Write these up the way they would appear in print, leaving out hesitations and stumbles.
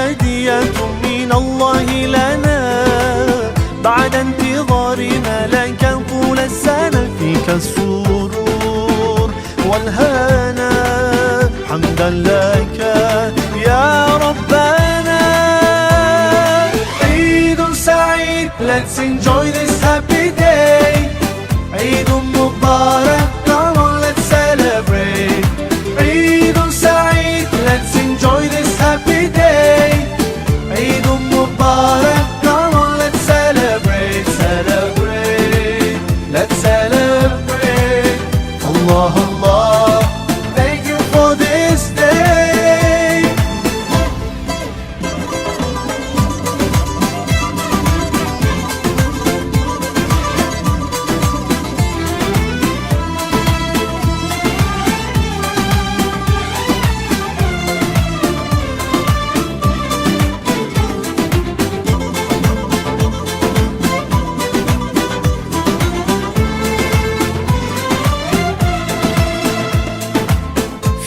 هدية من الله لنا بعد انتظارنا لك طول السنة. فيك السرور والهنا، حمدا لك يا ربنا. عيد سعيد، let's enjoy this happy day. عيد مبارك، come on let's celebrate. عيد سعيد، let's enjoy this happy day. عيد مبارك، come on let's celebrate. Celebrate, let's celebrate. Allah Allah, thank you for this day.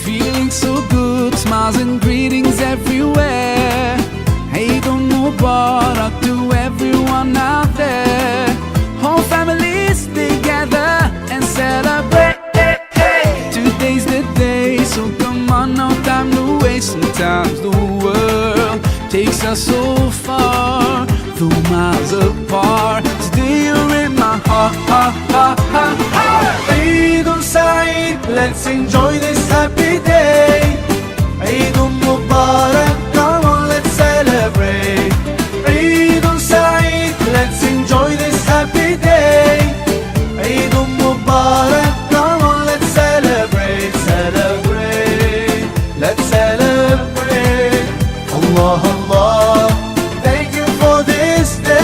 Feeling so good, smiles and greetings everywhere. Eid Mubarak to everyone out there. Whole families together and celebrate. Today's the day, so come on, no time to waste. Sometimes the world takes us so far, though miles apart. Today you're in my heart, heart, heart, heart, heart. عيد سعيد، let's enjoy this happy day. عيد مبارك، come on let's celebrate. عيد سعيد، let's enjoy this happy day. عيد مبارك، come on let's celebrate. Celebrate, let's celebrate. Allah Allah, thank you for this day.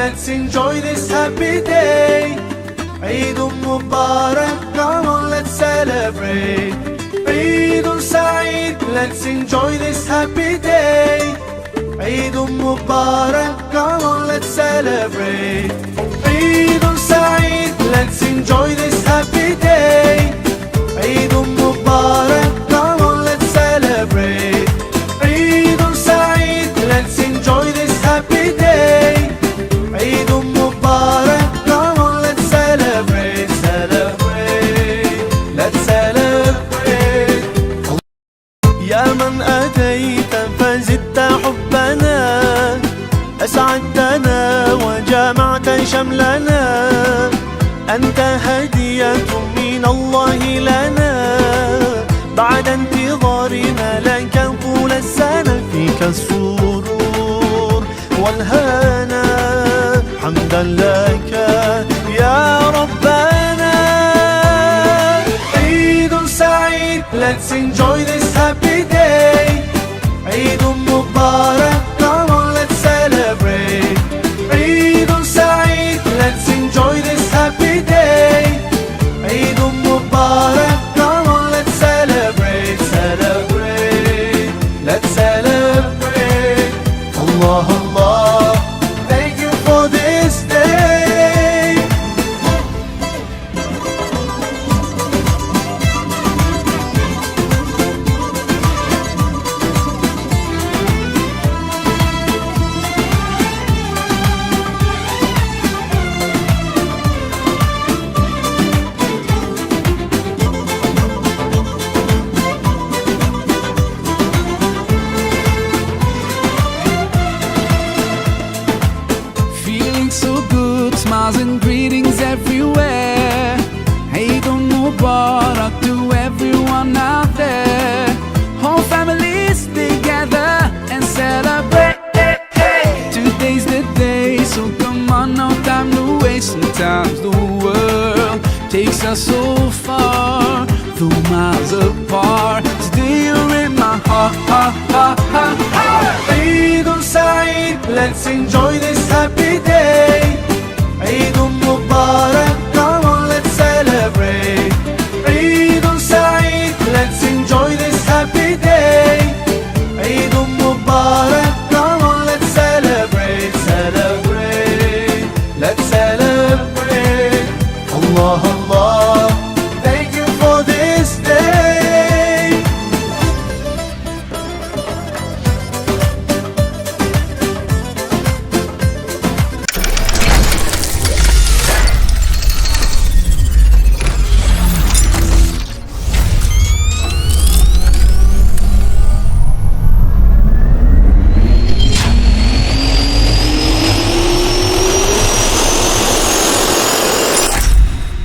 Let's enjoy this happy day. عيد مبارك, come on let's celebrate. عيد سعيد, let's enjoy this happy day. عيد مبارك, come on let's celebrate. عيد سعيد, let's enjoy this happy day. عيد مبارك, come on let's celebrate. عيد سعيد, let's enjoy this happy day. عيد مبارك, come on let's celebrate, celebrate, let's celebrate. يا من أتيت فزدت حبنا, أسعدتنا وجمعت شملنا. أنت هدية من الله لنا بعد انتظارنا لك طول السنة. فيك السرور والهنا, حمدا لك يا ربنا. عيد سعيد, let's enjoy this happy day. عيد مبارك, come on let's celebrate. عيد سعيد, let's enjoy this happy day. عيد مبارك, come on let's celebrate, celebrate, let's celebrate. Allah Allah, thank you for this day. us so far, though miles apart. Today you're in my heart, heart, heart, heart, heart. Eid Saeed, let's enjoy this happy day. Eid Mubarak, come on, let's celebrate. Eid Saeed, let's enjoy this happy day. Eid Mubarak, come on, let's celebrate, celebrate. Let's celebrate. Allah